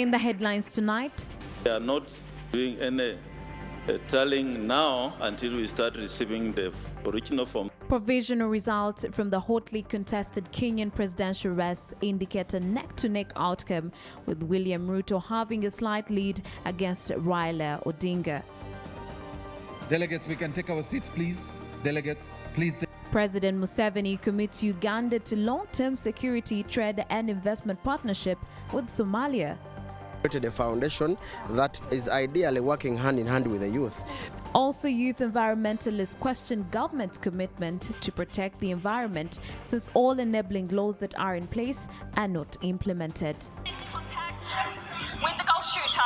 In the headlines tonight, we are not doing any tallying now until we start receiving the original form. provisional results from the hotly contested Kenyan presidential race indicate a neck-to-neck outcome, with William Ruto having a slight lead against Raila Odinga. Delegates, we can take our seats, please. Delegates, please. President Museveni commits Uganda to long-term security, trade and investment partnership with Somalia. Created a foundation that is ideally working hand in hand with the youth. Also, youth environmentalists question government's commitment to protect the environment, since all enabling laws that are in place are not implemented. With the goal shooter.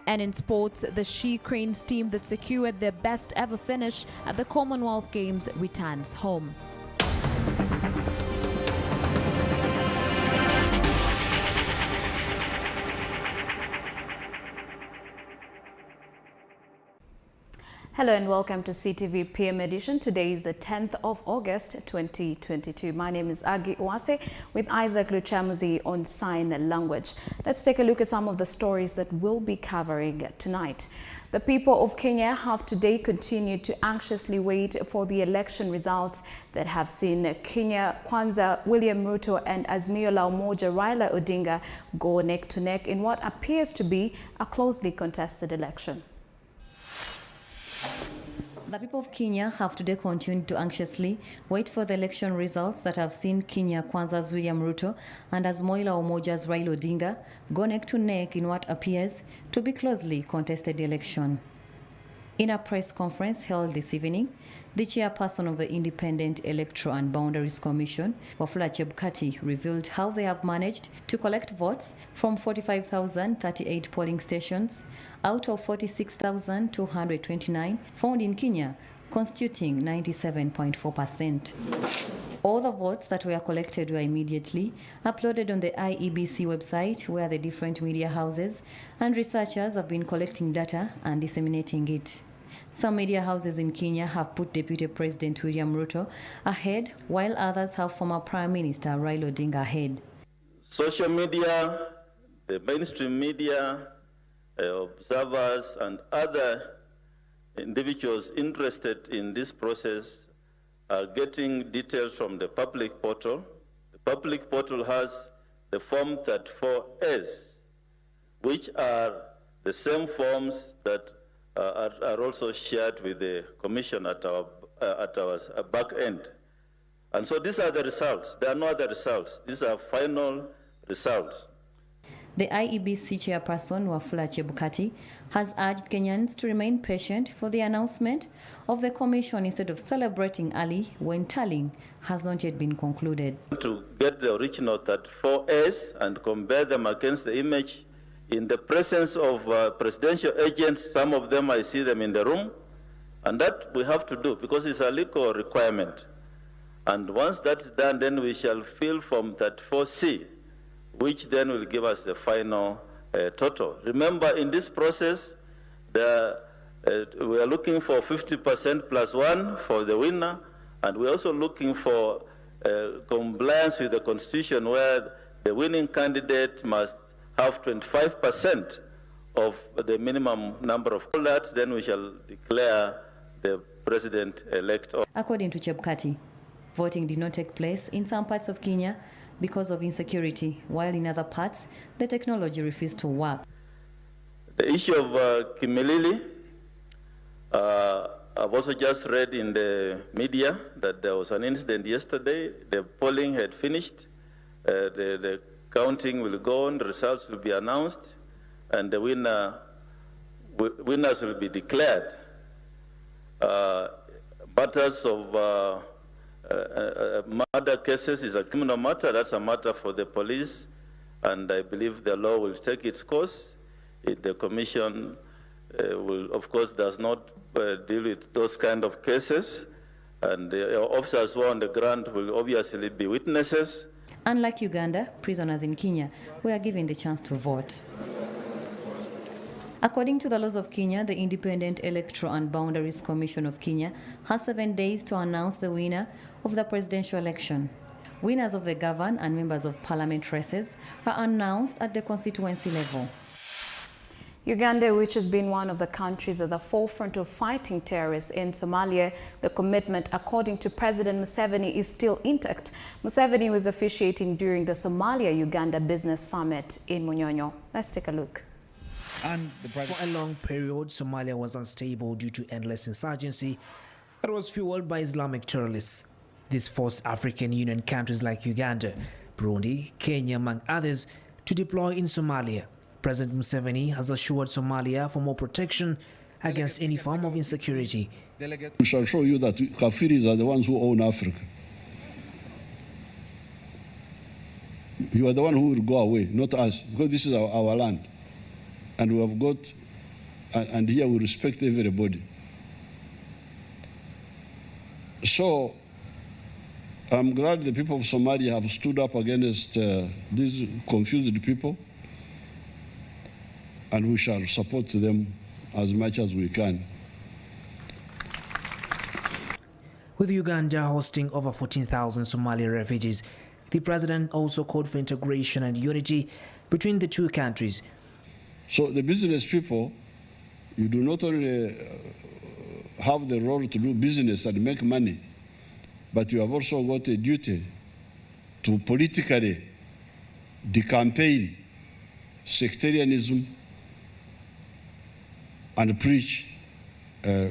And in sports, the She Cranes team that secured their best ever finish at the Commonwealth Games returns home. Hello and welcome to CTV PM Edition. Today is the 10th of August 2022. My name is Agi Uwase with Isaac Luchamuzi on sign language. Let's take a look at some of the stories that we'll be covering tonight. The people of Kenya have today continued to anxiously wait for the election results that have seen Kenya Kwanza William Ruto and Azimio la Umoja Raila Odinga go neck to neck in what appears to be a closely contested election. The people of Kenya have today continued to anxiously wait for the election results that have seen Kenya Kwanza's William Ruto and Azimio la Umoja's Raila Odinga go neck to neck in what appears to be closely contested election. In a press conference held this evening, the chairperson of the Independent Electoral and Boundaries Commission, Wafula Chebukati, revealed how they have managed to collect votes from 45,038 polling stations out of 46,229 found in Kenya, constituting 97.4%. All the votes that were collected were immediately uploaded on the IEBC website, where the different media houses and researchers have been collecting data and disseminating it. Some media houses in Kenya have put Deputy President William Ruto ahead, while others have former Prime Minister Raila Odinga ahead. Social media, the mainstream media, observers and other individuals interested in this process are getting details from the public portal. The public portal has the Form 34S, which are the same forms that are also shared with the Commission at our back end. And so these are the results. There are no other results. These are final results. The IEBC chairperson, Wafula Chebukati, has urged Kenyans to remain patient for the announcement of the Commission instead of celebrating early when tallying has not yet been concluded. To get the original 34S and compare them against the image in the presence of presidential agents, some of them I see them in the room, and that we have to do because it's a legal requirement. And once that's done, then we shall fill Form 34C, which then will give us the final total. Remember, in this process, we are looking for 50% plus one for the winner, and we're also looking for compliance with the Constitution, where the winning candidate must have 25% of the minimum number of votes. Then we shall declare the president-elect. According to Chebukati, voting did not take place in some parts of Kenya because of insecurity, while in other parts, the technology refused to work. The issue of Kimilili, I've also just read in the media that there was an incident yesterday. The polling had finished. The counting will go on, the results will be announced, and the winners will be declared. Matters of murder cases is a criminal matter. That's a matter for the police, and I believe the law will take its course. The commission will, of course, does not deal with those kind of cases, and the officers who are on the ground will obviously be witnesses. Unlike Uganda, prisoners in Kenya were given the chance to vote. According to the laws of Kenya, the Independent Electoral and Boundaries Commission of Kenya has 7 days to announce the winner of the presidential election. Winners of the governor and members of parliament races are announced at the constituency level. Uganda, which has been one of the countries at the forefront of fighting terrorists in Somalia, the commitment, according to President Museveni, is still intact. Museveni was officiating during the Somalia-Uganda Business Summit in Munyonyo. Let's take a look. For a long period, Somalia was unstable due to endless insurgency that was fueled by Islamic terrorists. This forced African Union countries like Uganda, Burundi, Kenya, among others, to deploy in Somalia. President Museveni has assured Somalia for more protection against any form of insecurity. We shall show you that Kafiris are the ones who own Africa. You are the one who will go away, not us, because this is our land. And we have got, and here we respect everybody. So, I'm glad the people of Somalia have stood up against these confused people, and we shall support them as much as we can. With Uganda hosting over 14,000 Somali refugees, the president also called for integration and unity between the two countries. So the business people, you do not only have the role to do business and make money, but you have also got a duty to politically decampaign sectarianism and preach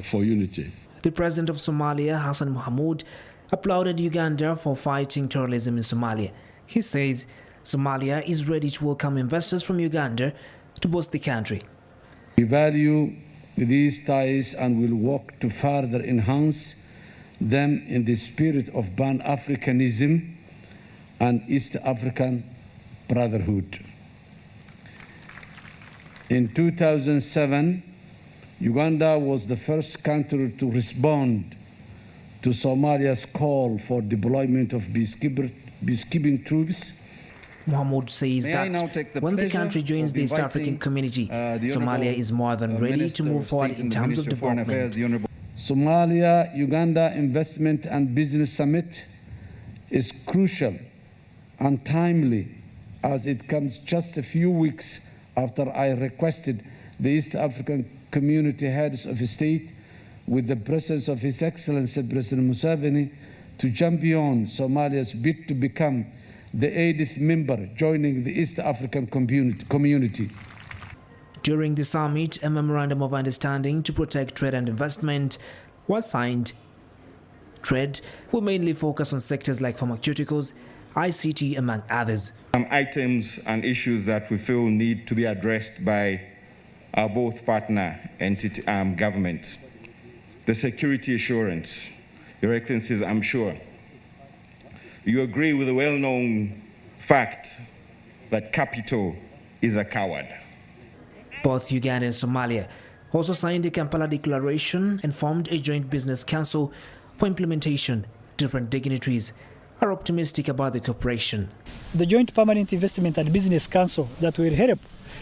for unity. The president of Somalia, Hassan Mohamud, applauded Uganda for fighting terrorism in Somalia. He says Somalia is ready to welcome investors from Uganda to boost the country. We value these ties and will work to further enhance them in the spirit of Pan-Africanism and East African brotherhood. In 2007, Uganda was the first country to respond to Somalia's call for deployment of peacekeeping troops. Mohamud says that when the country joins the East African community, Somalia is more than ready to move forward in terms of development. Somalia-Uganda Investment and Business Summit is crucial and timely, as it comes just a few weeks after I requested the East African community heads of state, with the presence of His Excellency President Museveni, to champion Somalia's bid to become the 80th member joining the East African community. During the summit, a memorandum of understanding to protect trade and investment was signed. Trade will mainly focus on sectors like pharmaceuticals, ICT, among others. Some items and issues that we feel need to be addressed by our both partner entity governments. The security assurance. Your Excellencies, I'm sure you agree with the well-known fact that capital is a coward. Both Uganda and Somalia also signed the Kampala Declaration and formed a joint business council for implementation. Different dignitaries are optimistic about the cooperation. The Joint Permanent Investment and Business Council that will help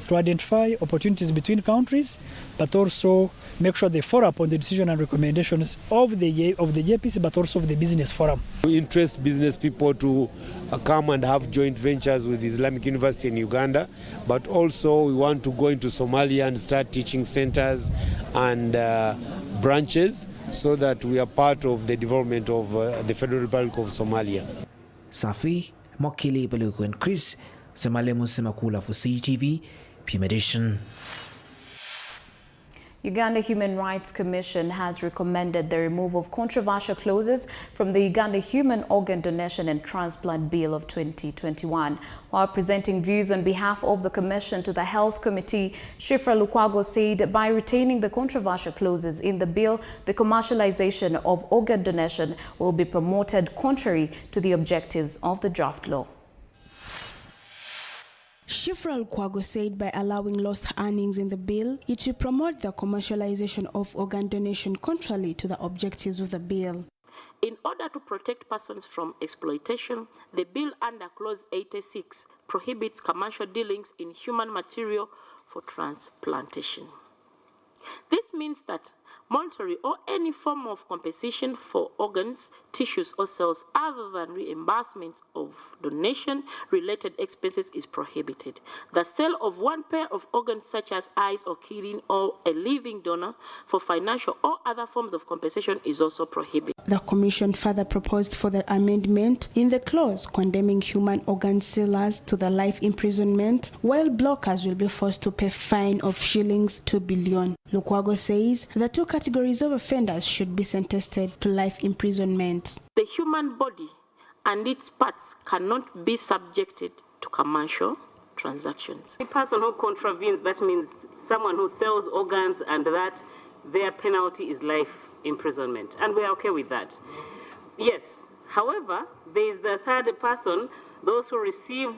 to identify opportunities between countries, but also make sure they follow up on the decision and recommendations of the JPC, but also of the business forum. We interest business people to come and have joint ventures with Islamic University in Uganda, but also we want to go into Somalia and start teaching centers and branches so that we are part of the development of the Federal Republic of Somalia. Safi, Mokili Baluku and Chris, Somalia Musimakula for CTV, PM Edition. Uganda Human Rights Commission has recommended the removal of controversial clauses from the Uganda Human Organ Donation and Transplant Bill of 2021. While presenting views on behalf of the Commission to the Health Committee, Shifra Lukwago said by retaining the controversial clauses in the bill, the commercialization of organ donation will be promoted contrary to the objectives of the draft law. Shifra Lukwago said by allowing lost earnings in the bill, it will promote the commercialization of organ donation contrary to the objectives of the bill. In order to protect persons from exploitation, the bill under Clause 86 prohibits commercial dealings in human material for transplantation. This means that monetary or any form of compensation for organs, tissues, or cells other than reimbursement of donation-related expenses is prohibited. The sale of one pair of organs such as eyes or kidney or a living donor for financial or other forms of compensation is also prohibited. The Commission further proposed for the amendment in the clause condemning human organ sellers to the life imprisonment, while blockers will be forced to pay fine of shillings 2 billion. Lukwago says the two categories of offenders should be sentenced to life imprisonment. The human body and its parts cannot be subjected to commercial transactions. The person who contravenes, that means someone who sells organs, and that their penalty is life imprisonment, and we are okay with that. Yes, however, there is the third person, those who receive,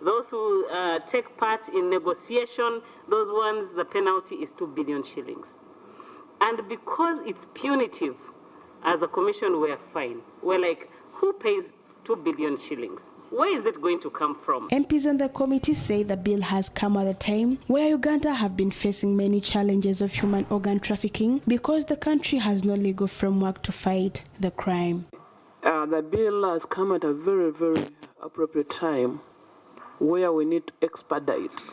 those who take part in negotiation, those ones, the penalty is 2 billion shillings. And because it's punitive, as a commission, we're fine. We're like, who pays 2 billion shillings? Where is it going to come from? MPs on the committee say the bill has come at a time where Uganda have been facing many challenges of human organ trafficking because the country has no legal framework to fight the crime. The bill has come at a very, very appropriate time where we need to expedite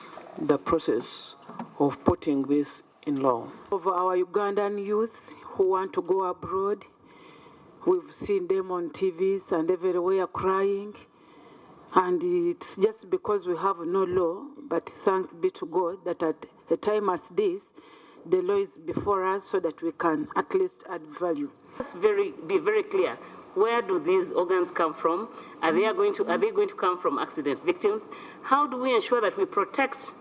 the process of putting this in law. Of our Ugandan youth who want to go abroad, we've seen them on TVs and everywhere crying. And it's just because we have no law, but thanks be to God that at a time as this, the law is before us so that we can at least add value. Let's be very clear. Where do these organs come from? Are they going to come from accident victims? How do we ensure that we protect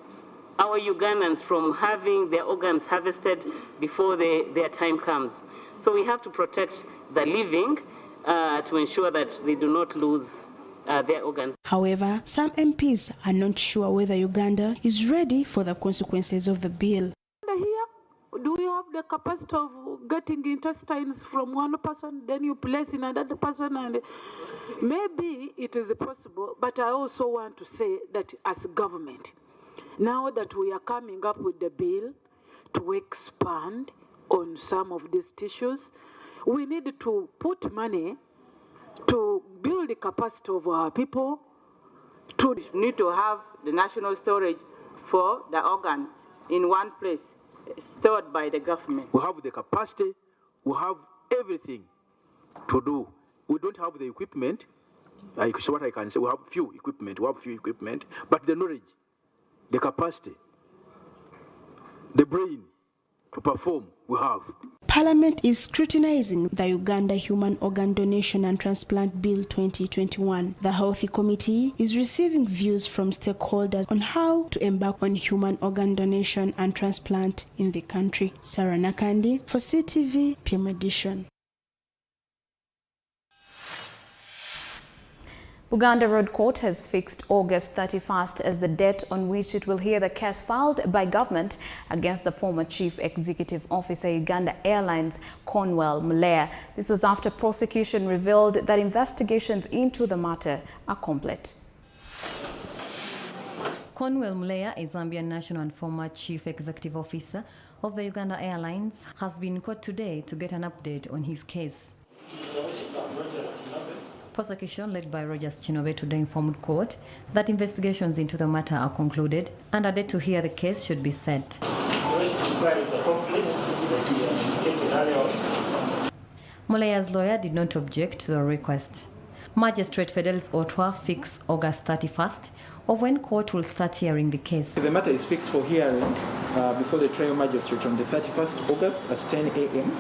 our Ugandans from having their organs harvested before their time comes? So we have to protect the living to ensure that they do not lose their organs. However, some MPs are not sure whether Uganda is ready for the consequences of the bill. Here, do we have the capacity of getting intestines from one person, then you place in another person? And maybe it is possible, but I also want to say that as government, now that we are coming up with the bill to expand on some of these tissues, we need to put money to build the capacity of our people. To need to have the national storage for the organs in one place, stored by the government. We have the capacity, we have everything to do. We don't have the equipment. So what I can say, we have few equipment, but the knowledge, the capacity, the brain to perform, we have. Parliament is scrutinizing the Uganda Human Organ Donation and Transplant Bill 2021. The Healthy Committee is receiving views from stakeholders on how to embark on human organ donation and transplant in the country. Sarah Nakandi for CTV PM Edition. Uganda Road Court has fixed August 31st as the date on which it will hear the case filed by government against the former Chief Executive Officer Uganda Airlines, Cornwell Mulea. This was after prosecution revealed that investigations into the matter are complete. Cornwell Mulea, a Zambian national and former Chief Executive Officer of the Uganda Airlines, has been in court today to get an update on his case. Prosecution led by Rogers Chinobe today informed court that investigations into the matter are concluded and a date to hear the case should be set. Mulea's lawyer did not object to the request. Magistrate Fidelis Otwa fixed August 31st of when court will start hearing the case. The matter is fixed for hearing before the trial magistrate on the 31st August at 10 a.m.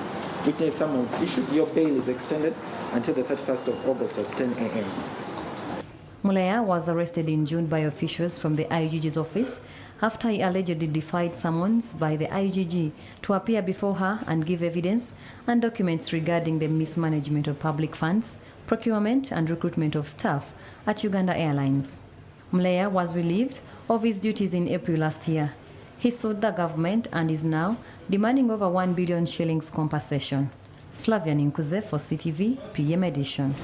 Witness summons issued. Your bail is extended until the 31st of August at 10 a.m. Mulea was arrested in June by officials from the IGG's office after he allegedly defied summons by the IGG to appear before her and give evidence and documents regarding the mismanagement of public funds, procurement and recruitment of staff at Uganda Airlines. Mulea was relieved of his duties in April last year. He sued the government and is now demanding over 1 billion shillings compensation. Flavian Nkuze for CTV PM Edition.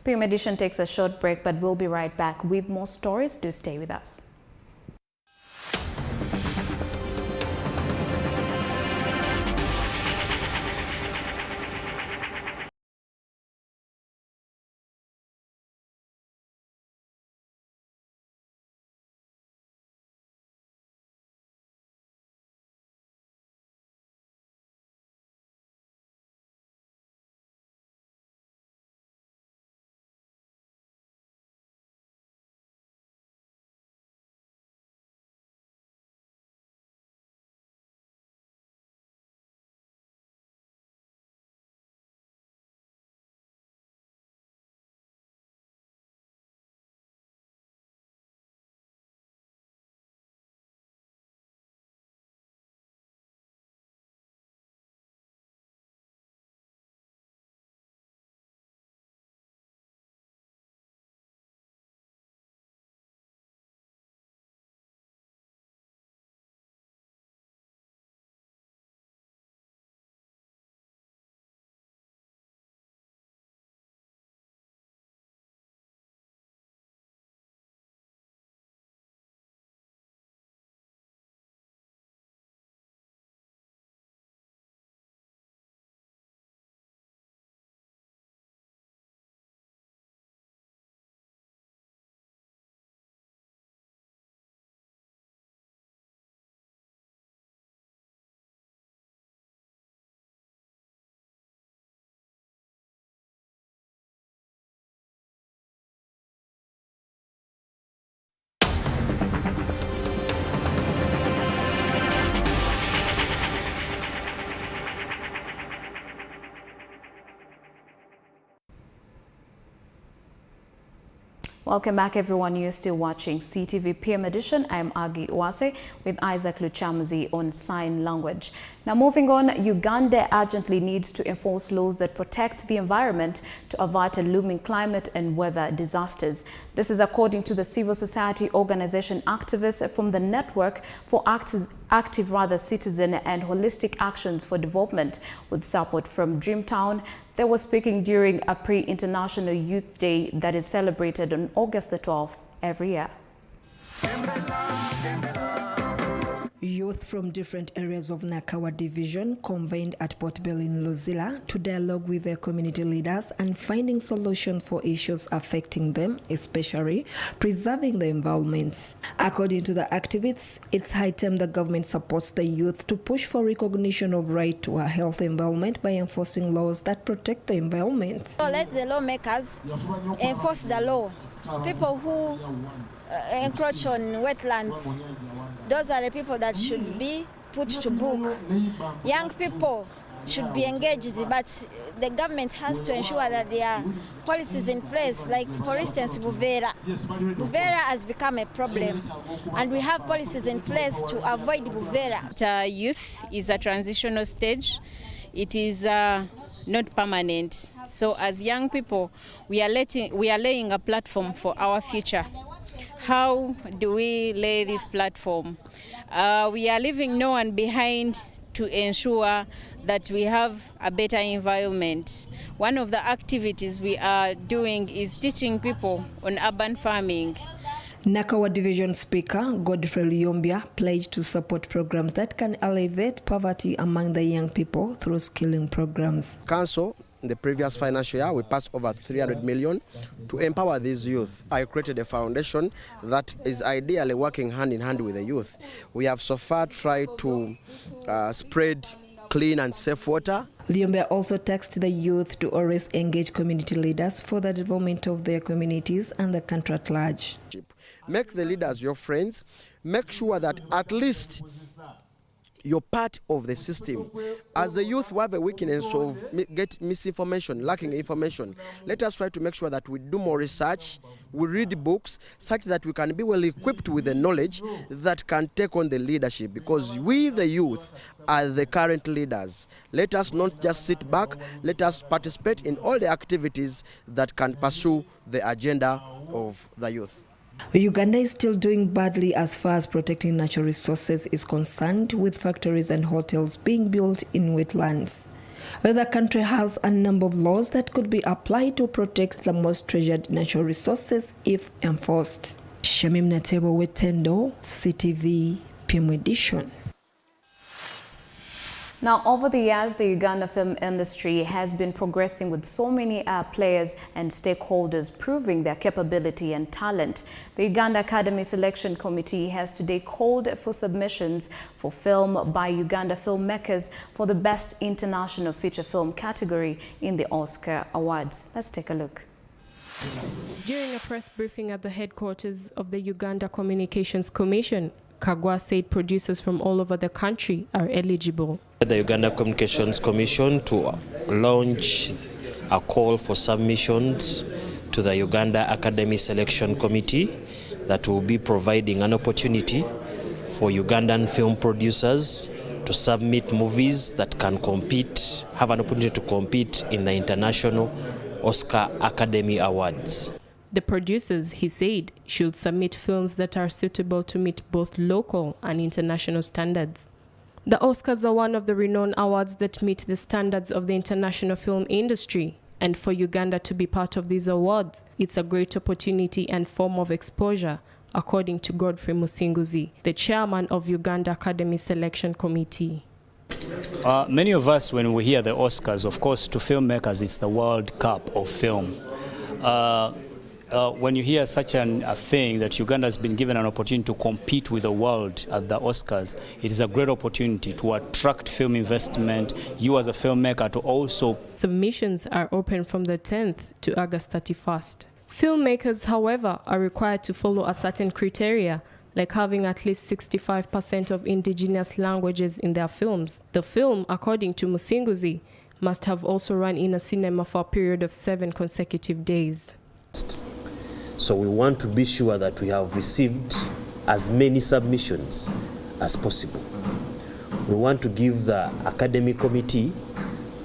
PM Edition takes a short break, but we'll be right back with more stories. Do stay with us. Welcome back, everyone. You're still watching CTV PM Edition. I'm Agi Uwase with Isaac Luchamuzi on sign language. Now, moving on, Uganda urgently needs to enforce laws that protect the environment to avert looming climate and weather disasters. This is according to the civil society organization activists from the Network for Active Citizen and Holistic Actions for Development, with support from Dreamtown. They were speaking during a pre-International Youth Day that is celebrated on August the 12th every year. Youth from different areas of Nakawa Division convened at Port Bell in Luzira to dialogue with their community leaders and finding solutions for issues affecting them, especially preserving the environment. According to the activists, it's high time the government supports the youth to push for recognition of right to a healthy environment by enforcing laws that protect the environment. So let the lawmakers enforce the law. People who encroach on wetlands, those are the people that should be put to book. Young people should be engaged, but the government has to ensure that there are policies in place. Like, for instance, Buvera. Buvera has become a problem, and we have policies in place to avoid Buvera. Youth is a transitional stage. It is not permanent. So as young people, we are laying a platform for our future. How do we lay this platform? We are leaving no one behind to ensure that we have a better environment. One of the activities we are doing is teaching people on urban farming. Nakawa Division Speaker Godfrey Lyombia pledged to support programs that can alleviate poverty among the young people through skilling programs. Council, in the previous financial year, we passed over 300 million to empower these youth. I created a foundation that is ideally working hand in hand with the youth. We have so far tried to spread clean and safe water. Lyombia also tasked the youth to always engage community leaders for the development of their communities and the country at large. Make the leaders your friends. Make sure that at least you're part of the system. As the youth, we have a weakness of get misinformation, lacking information. Let us try to make sure that we do more research, we read books, such that we can be well equipped with the knowledge that can take on the leadership, because we, the youth, are the current leaders. Let us not just sit back, let us participate in all the activities that can pursue the agenda of the youth. Uganda is still doing badly as far as protecting natural resources is concerned, with factories and hotels being built in wetlands. The country has a number of laws that could be applied to protect the most treasured natural resources if enforced. Shamim Natebo Wetendo, CTV PM Edition. Now, over the years, the Uganda film industry has been progressing with so many players and stakeholders proving their capability and talent. The Uganda Academy Selection Committee has today called for submissions for film by Uganda filmmakers for the Best International Feature Film category in the Oscar Awards. Let's take a look. During a press briefing at the headquarters of the Uganda Communications Commission, Kagwa said producers from all over the country are eligible. The Uganda Communications Commission to launch a call for submissions to the Uganda Academy Selection Committee that will be providing an opportunity for Ugandan film producers to submit movies that can compete, have an opportunity to compete in the International Oscar Academy Awards. The producers, he said, should submit films that are suitable to meet both local and international standards. The Oscars are one of the renowned awards that meet the standards of the international film industry, and for Uganda to be part of these awards, it's a great opportunity and form of exposure, according to Godfrey Musinguzi, the chairman of Uganda Academy Selection Committee. Many of us, when we hear the Oscars, of course, to filmmakers, it's the World Cup of film. When you hear such a thing that Uganda has been given an opportunity to compete with the world at the Oscars, it is a great opportunity to attract film investment, you as a filmmaker to also... Submissions are open from the 10th to August 31st. Filmmakers, however, are required to follow a certain criteria, like having at least 65% of indigenous languages in their films. The film, according to Musinguzi, must have also run in a cinema for a period of 7 consecutive days. So we want to be sure that we have received as many submissions as possible. We want to give the academic committee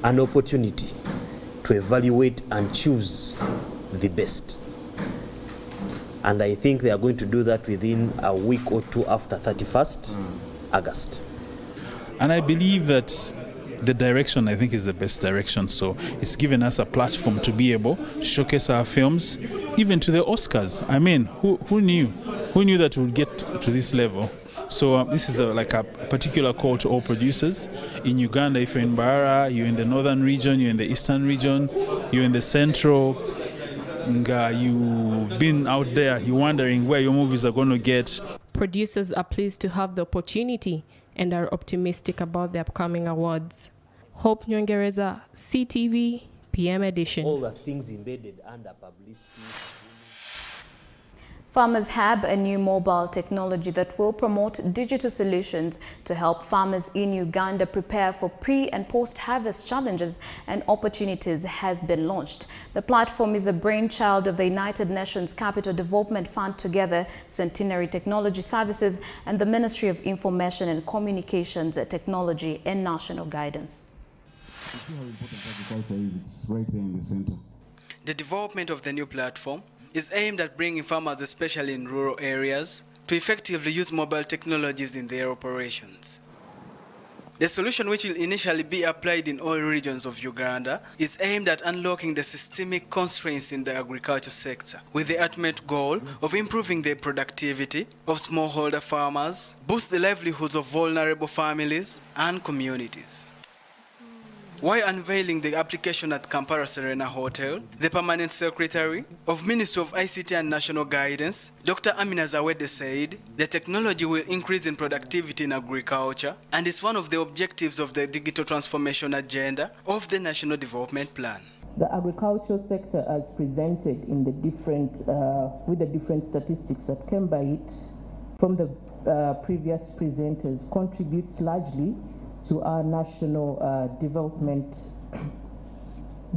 an opportunity to evaluate and choose the best. And I think they are going to do that within a week or two after 31st August. And I believe that the direction, I think, is the best direction. So it's given us a platform to be able to showcase our films, even to the Oscars. I mean, who knew? Who knew that we would get to this level? So this is like a particular call to all producers in Uganda. If you're in Bara, you're in the northern region, you're in the eastern region, you're in the central, you've been out there, you're wondering where your movies are going to get. Producers are pleased to have the opportunity and are optimistic about the upcoming awards. Hope Nyongereza, CTV, PM edition. All the things embedded under publicity. Farmers have a new mobile technology that will promote digital solutions to help farmers in Uganda prepare for pre- and post-harvest challenges and opportunities has been launched. The platform is a brainchild of the United Nations Capital Development Fund Together, Centenary Technology Services, and the Ministry of Information and Communications Technology and National Guidance. It's right there in the center. The development of the new platform is aimed at bringing farmers, especially in rural areas, to effectively use mobile technologies in their operations. The solution, which will initially be applied in all regions of Uganda, is aimed at unlocking the systemic constraints in the agriculture sector, with the ultimate goal of improving the productivity of smallholder farmers, boost the livelihoods of vulnerable families and communities. While unveiling the application at Kampala Serena Hotel, the Permanent Secretary of Ministry of ICT and National Guidance, Dr. Amina Zawede, said the technology will increase in productivity in agriculture and is one of the objectives of the digital transformation agenda of the National Development Plan. The agricultural sector, as presented in the different, with the different statistics that came by it from the previous presenters, contributes largely to our national development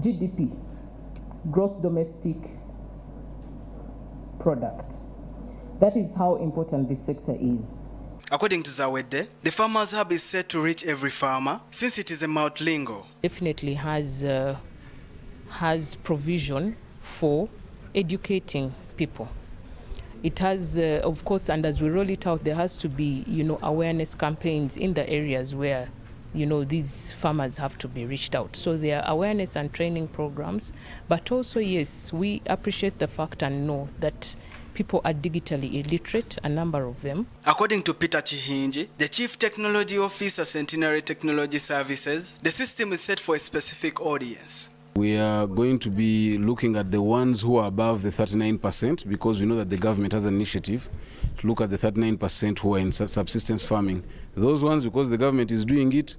GDP, gross domestic product. That is how important this sector is. According to Zawede, the Farmers Hub is set to reach every farmer since it is a multilingual. Definitely has provision for educating people. It has, of course, and as we roll it out, there has to be, awareness campaigns in the areas where, these farmers have to be reached out. So there are awareness and training programs, but also, yes, we appreciate the fact and know that people are digitally illiterate, a number of them. According to Peter Chihinji, the Chief Technology Officer, Centenary Technology Services, the system is set for a specific audience. We are going to be looking at the ones who are above the 39%, because we know that the government has an initiative to look at the 39% who are in subsistence farming. Those ones, because the government is doing it,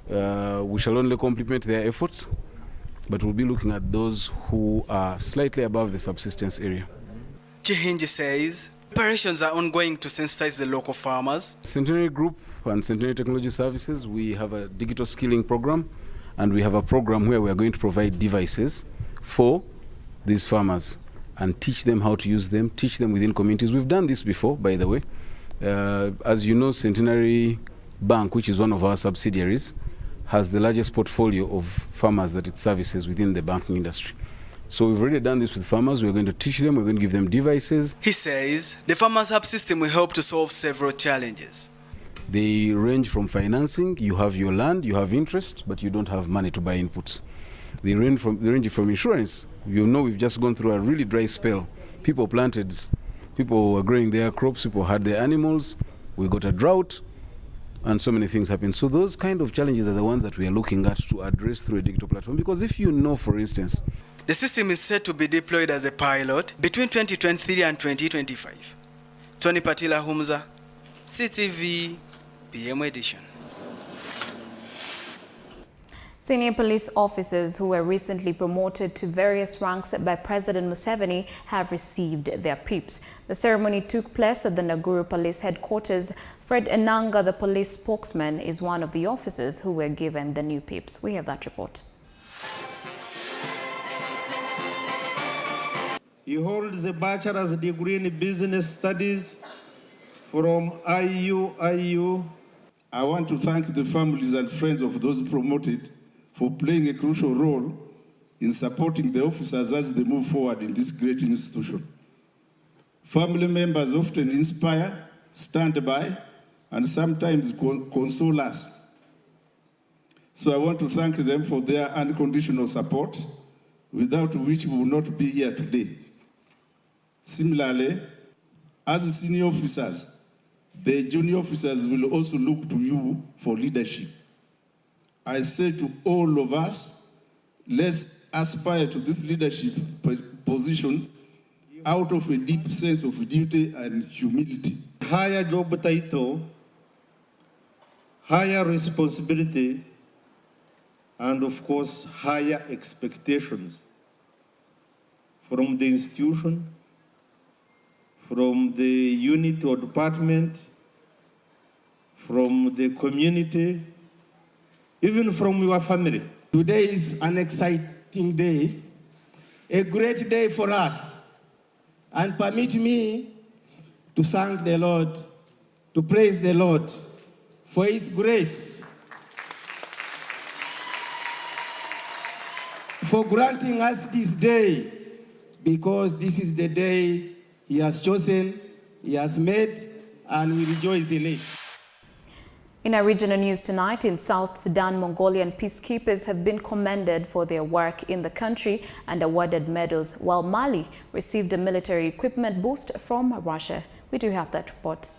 we shall only complement their efforts, but we'll be looking at those who are slightly above the subsistence area. Chihinji says operations are ongoing to sensitize the local farmers. Centenary Group and Centenary Technology Services, we have a digital skilling program, and we have a program where we are going to provide devices for these farmers and teach them how to use them, teach them within communities. We've done this before, by the way. As you know, Centenary Bank, which is one of our subsidiaries, has the largest portfolio of farmers that it services within the banking industry. So we've already done this with farmers. We're going to teach them, we're going to give them devices. He says the Farmers Hub system will help to solve several challenges. They range from financing. You have your land, you have interest, but you don't have money to buy inputs. They range from insurance. You know, we've just gone through a really dry spell. People were growing their crops, people had their animals, we got a drought, and so many things happened. So those kind of challenges are the ones that we are looking at to address through a digital platform. Because if you know, for instance, the system is set to be deployed as a pilot between 2023 and 2025. Tony Patila Humza, CTV, PM edition. Senior police officers who were recently promoted to various ranks by President Museveni have received their PIPs. The ceremony took place at the Naguru Police Headquarters. Fred Enanga, the police spokesman, is one of the officers who were given the new PIPs. We have that report. He holds a bachelor's degree in business studies from IU. I want to thank the families and friends of those promoted for playing a crucial role in supporting the officers as they move forward in this great institution. Family members often inspire, stand by, and sometimes console us. So I want to thank them for their unconditional support, without which we will not be here today. Similarly, as senior officers, the junior officers will also look to you for leadership. I say to all of us, let's aspire to this leadership position out of a deep sense of duty and humility. Higher job title, higher responsibility, and of course, higher expectations from the institution, from the unit or department, from the community, even from your family. Today is an exciting day, a great day for us. And permit me to thank the Lord, to praise the Lord for His grace, for granting us this day, because this is the day He has chosen, He has made, and we rejoice in it. In our regional news tonight, in South Sudan, Mongolian peacekeepers have been commended for their work in the country and awarded medals, while Mali received a military equipment boost from Russia. We do have that report.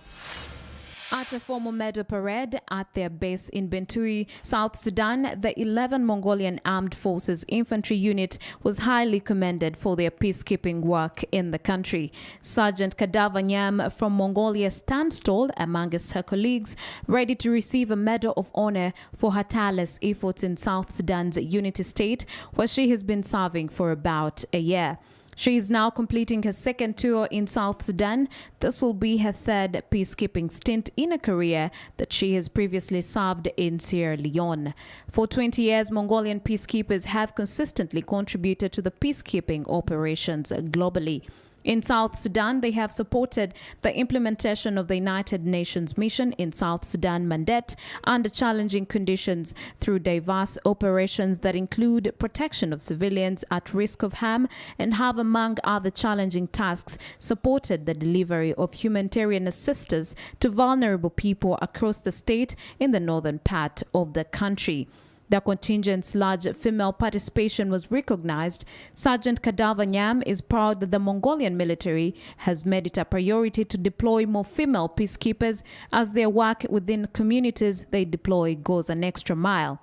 At a formal medal parade at their base in Bentui, South Sudan, the 11 Mongolian Armed Forces Infantry Unit was highly commended for their peacekeeping work in the country. Sergeant Kadava Nyam from Mongolia stands tall amongst her colleagues, ready to receive a Medal of Honor for her tireless efforts in South Sudan's unity state, where she has been serving for about a year. She is now completing her second tour in South Sudan. This will be her third peacekeeping stint in a career that she has previously served in Sierra Leone. For 20 years, Mongolian peacekeepers have consistently contributed to the peacekeeping operations globally. In South Sudan, they have supported the implementation of the United Nations mission in South Sudan mandate under challenging conditions through diverse operations that include protection of civilians at risk of harm and have, among other challenging tasks, supported the delivery of humanitarian assistance to vulnerable people across the state in the northern part of the country. The contingent's large female participation was recognized. Sergeant Kadava Nyam is proud that the Mongolian military has made it a priority to deploy more female peacekeepers as their work within communities they deploy goes an extra mile.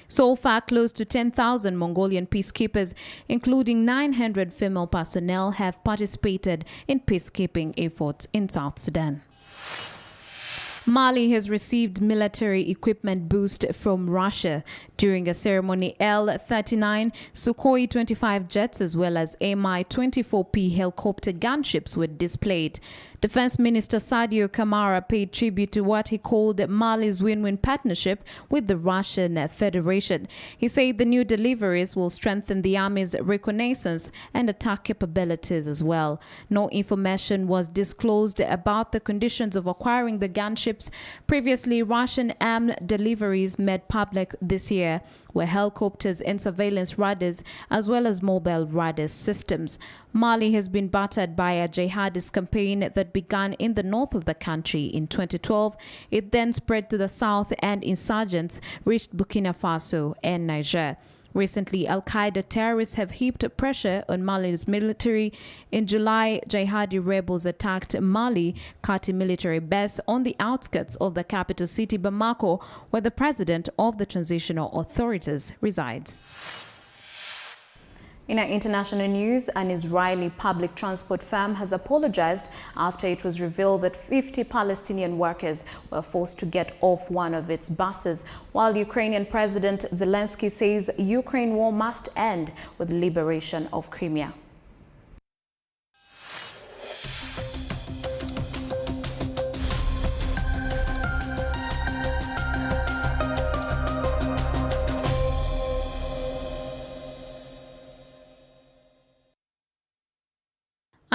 So far, close to 10,000 Mongolian peacekeepers, including 900 female personnel, have participated in peacekeeping efforts in South Sudan. Mali has received military equipment boost from Russia. During a ceremony, L-39 Sukhoi 25 jets as well as Mi-24P helicopter gunships were displayed. Defense Minister Sadio Kamara paid tribute to what he called Mali's win-win partnership with the Russian Federation. He said the new deliveries will strengthen the army's reconnaissance and attack capabilities as well. No information was disclosed about the conditions of acquiring the gunships. Previously, Russian armed deliveries made public this year were helicopters and surveillance radars as well as mobile radar systems. Mali has been battered by a jihadist campaign that began in the north of the country in 2012. It then spread to the south and insurgents reached Burkina Faso and Niger. Recently, Al-Qaeda terrorists have heaped pressure on Mali's military. In July, jihadi rebels attacked Mali Kati military base on the outskirts of the capital city Bamako, where the president of the transitional authorities resides. In our international news, an Israeli public transport firm has apologized after it was revealed that 50 Palestinian workers were forced to get off one of its buses, while Ukrainian President Zelensky says Ukraine war must end with the liberation of Crimea.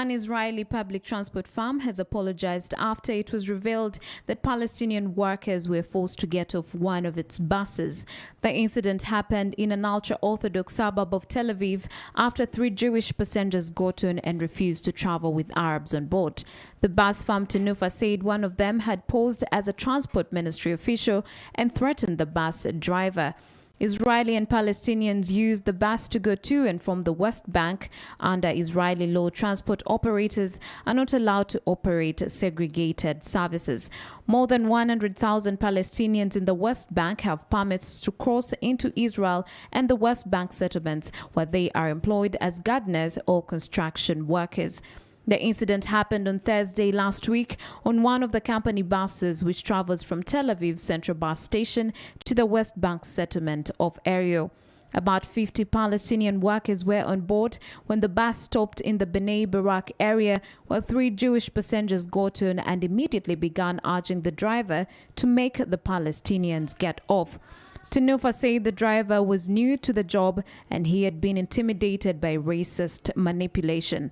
An Israeli public transport firm has apologized after it was revealed that Palestinian workers were forced to get off one of its buses. The incident happened in an ultra-Orthodox suburb of Tel Aviv after 3 Jewish passengers got on and refused to travel with Arabs on board. The bus firm Tenufa said one of them had posed as a transport ministry official and threatened the bus driver. Israeli and Palestinians use the bus to go to and from the West Bank. Under Israeli law, transport operators are not allowed to operate segregated services. More than 100,000 Palestinians in the West Bank have permits to cross into Israel and the West Bank settlements, where they are employed as gardeners or construction workers. The incident happened on Thursday last week on one of the company buses which travels from Tel Aviv Central Bus Station to the West Bank settlement of Ariel. About 50 Palestinian workers were on board when the bus stopped in the Bnei Barak area, where 3 Jewish passengers got on and immediately began urging the driver to make the Palestinians get off. Tenufa said the driver was new to the job and he had been intimidated by racist manipulation.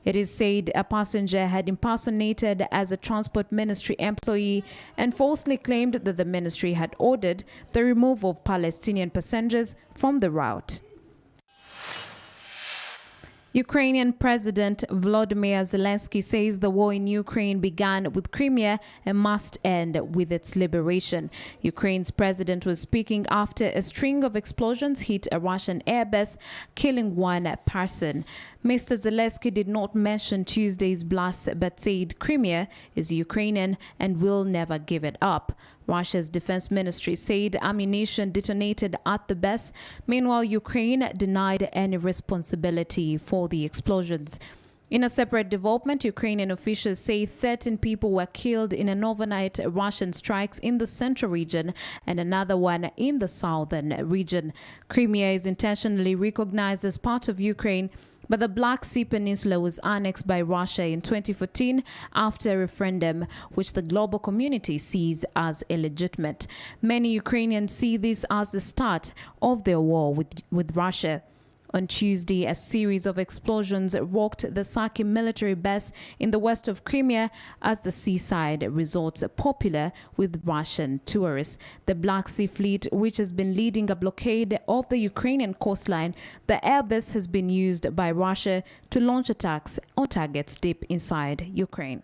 It is said a passenger had impersonated as a transport ministry employee and falsely claimed that the ministry had ordered the removal of Palestinian passengers from the route. Ukrainian President Volodymyr Zelensky says the war in Ukraine began with Crimea and must end with its liberation. Ukraine's president was speaking after a string of explosions hit a Russian airbase, killing 1 person. Mr. Zelensky did not mention Tuesday's blast but said Crimea is Ukrainian and will never give it up. Russia's defense ministry said ammunition detonated at the base. Meanwhile, Ukraine denied any responsibility for the explosions. In a separate development, Ukrainian officials say 13 people were killed in an overnight Russian strikes in the central region and another one in the southern region. Crimea is intentionally recognized as part of Ukraine, but the Black Sea Peninsula was annexed by Russia in 2014 after a referendum which the global community sees as illegitimate. Many Ukrainians see this as the start of their war with Russia. On Tuesday, a series of explosions rocked the Saki military base in the west of Crimea as the seaside resorts are popular with Russian tourists. The Black Sea Fleet, which has been leading a blockade of the Ukrainian coastline, the airbase has been used by Russia to launch attacks on targets deep inside Ukraine.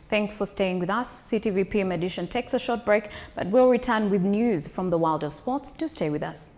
Thanks for staying with us. CTV PM edition takes a short break, but we'll return with news from the world of sports. Do stay with us.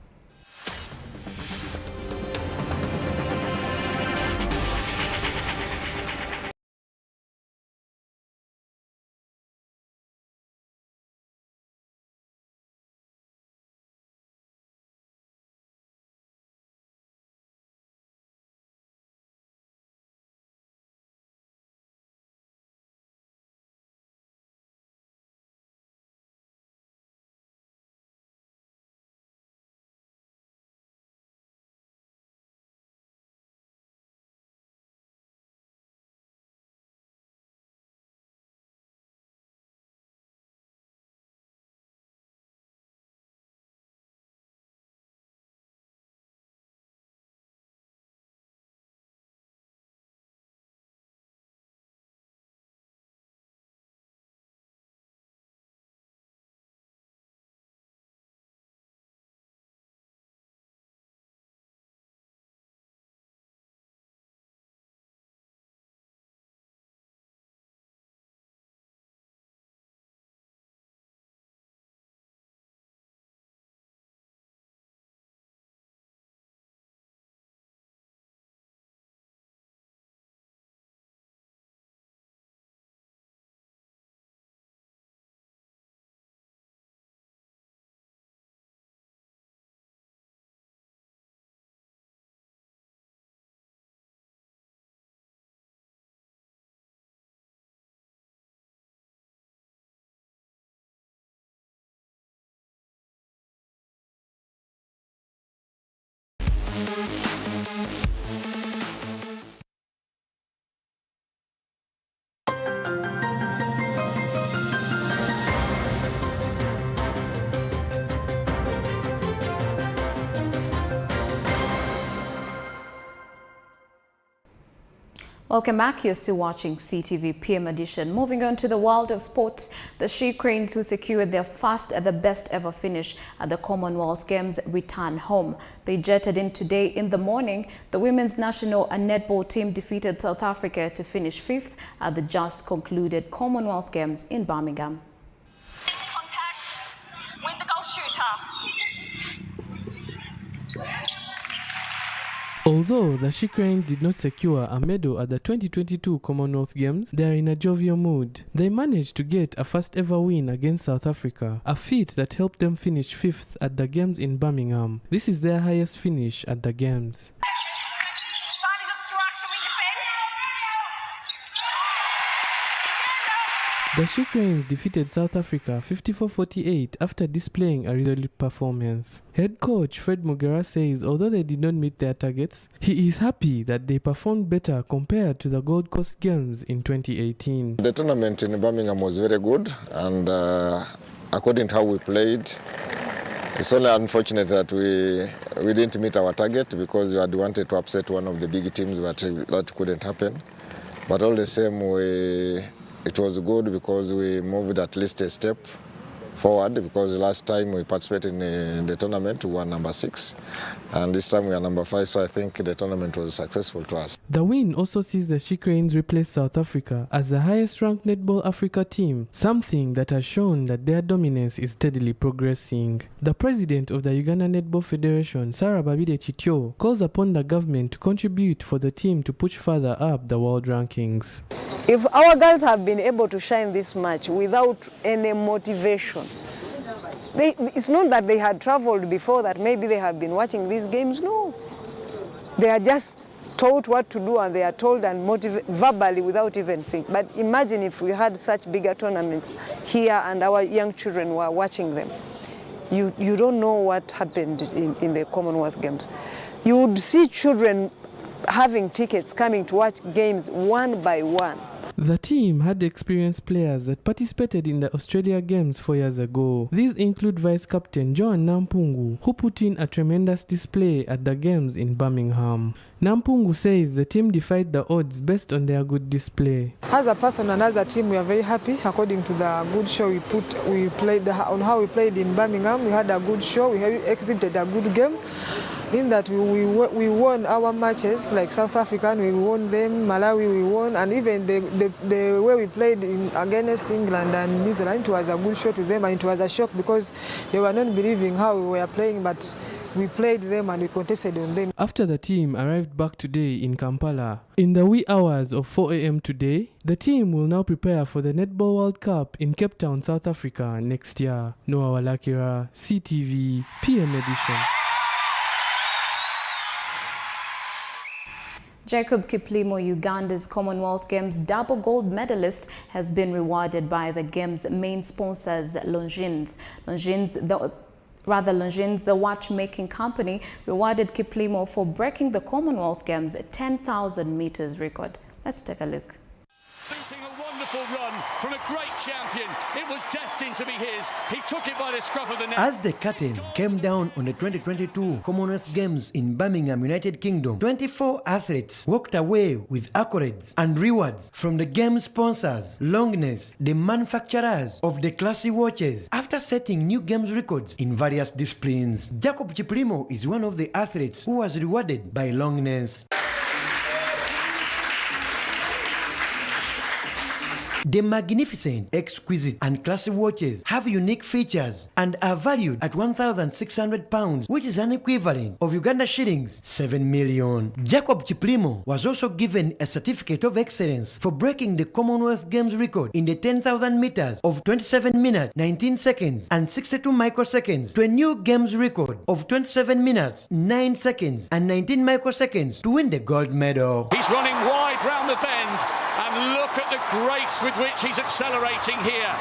Welcome back. You're still watching CTV PM edition. Moving on to the world of sports, the She Cranes, who secured their first and the best ever finish at the Commonwealth Games, return home. They jetted in today in the morning. The women's national and netball team defeated South Africa to finish 5th at the just concluded Commonwealth Games in Birmingham. Contact with the goal shooter. Although the She Cranes did not secure a medal at the 2022 Commonwealth Games, they are in a jovial mood. They managed to get a first ever win against South Africa, a feat that helped them finish 5th at the Games in Birmingham. This is their highest finish at the Games. The She Cranes defeated South Africa 54-48 after displaying a resolute performance. Head coach Fred Mugera says although they did not meet their targets, he is happy that they performed better compared to the Gold Coast Games in 2018. The tournament in Birmingham was very good, and according to how we played, it's only unfortunate that we didn't meet our target because we had wanted to upset one of the big teams, but that couldn't happen. But all the same, it was good because we moved at least a step forward, because last time we participated in the tournament we were number 6, and this time we are number 5, so I think the tournament was successful to us. The win also sees the She Cranes replace South Africa as the highest ranked Netball Africa team, something that has shown that their dominance is steadily progressing. The president of the Uganda Netball Federation, Sarah Babide Chityo, calls upon the government to contribute for the team to push further up the world rankings. If our girls have been able to shine this much without any motivation, it's not that they had traveled before, that maybe they have been watching these games. No. They are just taught what to do, and they are told and motivated verbally without even saying. But imagine if we had such bigger tournaments here and our young children were watching them. You don't know what happened in the Commonwealth Games. You would see children having tickets coming to watch games one by one. The team had experienced players that participated in the Australia Games 4 years ago. These include Vice Captain John Nampungu, who put in a tremendous display at the Games in Birmingham. Nampungu says the team defied the odds based on their good display. As a person and as a team, we are very happy according to the good show we played on how we played in Birmingham. We had a good show. We exhibited a good game. In that we won our matches, like South Africa, we won them, Malawi we won, and even the way we played against England and New Zealand, it was a good show to them, and it was a shock because they were not believing how we were playing, but we played them and we contested on them. After the team arrived back today in Kampala, in the wee hours of 4 a.m. today, the team will now prepare for the Netball World Cup in Cape Town, South Africa next year. Noah Walakira, CTV, PM Edition. Jacob Kiplimo, Uganda's Commonwealth Games double gold medalist, has been rewarded by the Games' main sponsors, Longines. Longines, the watchmaking company, rewarded Kiplimo for breaking the Commonwealth Games 10,000 meters record. Let's take a look. Beating a wonderful run from a great champion. It was destined to be his. He took it by the scruff of the neck. As the curtain came down on the 2022 Commonwealth Games in Birmingham, United Kingdom, 24 athletes walked away with accolades and rewards from the game sponsors, Longness, the manufacturers of the classy watches, after setting new games records in various disciplines. Jacob Kiplimo is one of the athletes who was rewarded by Longness. The magnificent, exquisite and classy watches have unique features and are valued at £1,600, which is an equivalent of Uganda shillings 7 million. Jacob Kiplimo was also given a certificate of excellence for breaking the Commonwealth Games record in the 10,000 meters of 27 minutes, 19 seconds and 62 microseconds to a new games record of 27 minutes, 9 seconds and 19 microseconds to win the gold medal. He's running wide round the bend, and look at the grace with which he's accelerating here.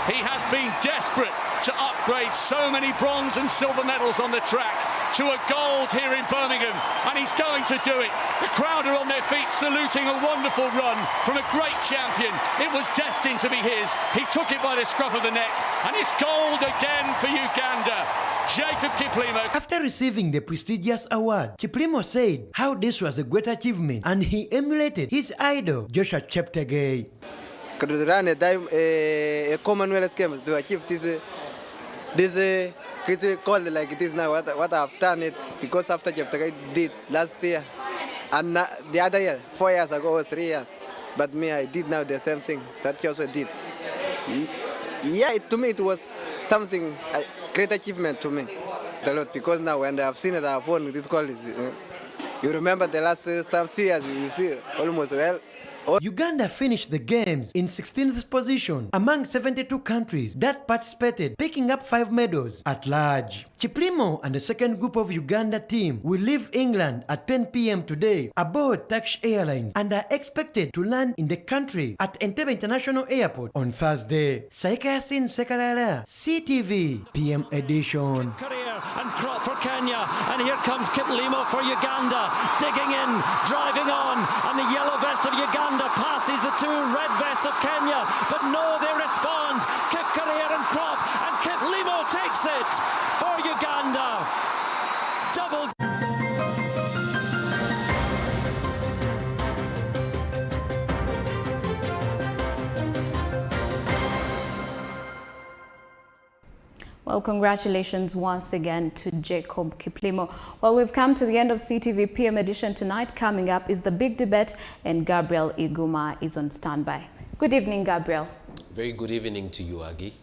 He has been desperate to upgrade so many bronze and silver medals on the track to a gold here in Birmingham, and he's going to do it. The crowd are on their feet saluting a wonderful run from a great champion. It was destined to be his. He took it by the scruff of the neck, and it's gold again for Uganda. Jacob Kiplimo. After receiving the prestigious award, Kiplimo said how this was a great achievement and he emulated his idol, Joshua Cheptegei. A Commonwealth Games to achieve this called like it is now, what I've done it, because after Cheptegei did last year, and the other year, 4 years ago or 3 years, but me, I did now the same thing that he also did. Yeah, to me it was something, a great achievement to me, the Lord, because now when I've seen it, I've won with this college. You remember the last some few years, you see almost well. Uganda finished the games in 16th position among 72 countries that participated, picking up 5 medals at large. Kiplimo and the second group of Uganda team will leave England at 10 p.m. today aboard Turkish Airlines and are expected to land in the country at Entebbe International Airport on Thursday. Saika Yasin Sekalala, CTV PM edition. Career and crop for Kenya, and here comes Kiplimo for Uganda, digging in, driving on, and the yellow vest of Uganda passes the 2 red vests of Kenya, but no, they respond. Kip Career and crop, and Kiplimo takes it for Uganda. Double. Well, congratulations once again to Jacob Kiplimo. Well, we've come to the end of CTV PM edition tonight. Coming up is the big debate, and Gabriel Iguma is on standby. Good evening, Gabriel. Very good evening to you, Aggie.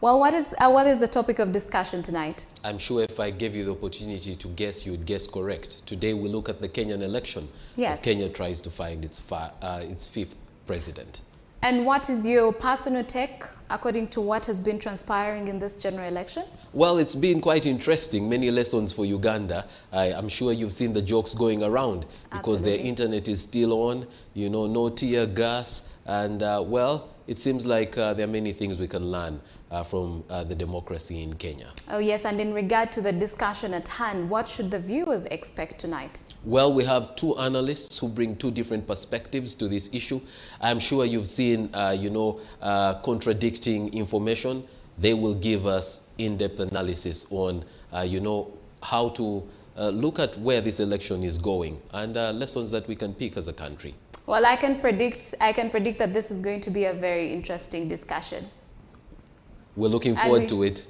Well, what is the topic of discussion tonight? I'm sure if I gave you the opportunity to guess, you'd guess correct. Today we look at the Kenyan election, yes, as Kenya tries to find its 5th president. And what is your personal take according to what has been transpiring in this general election? Well, it's been quite interesting. Many lessons for Uganda. I'm sure you've seen the jokes going around because their internet is still on, you know, no tear gas. And well, it seems like there are many things we can learn from the democracy in Kenya. Oh yes, and in regard to the discussion at hand, what should the viewers expect tonight? Well, we have 2 analysts who bring 2 different perspectives to this issue. I'm sure you've seen, contradicting information. They will give us in-depth analysis on, how to look at where this election is going and lessons that we can pick as a country. Well, I can predict that this is going to be a very interesting discussion. We're looking forward to it.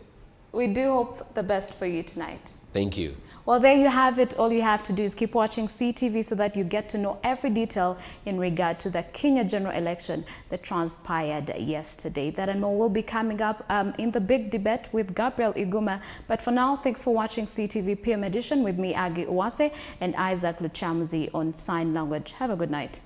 We do hope the best for you tonight. Thank you. Well, there you have it. All you have to do is keep watching CTV so that you get to know every detail in regard to the Kenya general election that transpired yesterday. That and more will be coming up in the big debate with Gabriel Iguma. But for now, thanks for watching CTV PM edition with me, Agi Uwase, and Isaac Luchamuzi on sign language. Have a good night.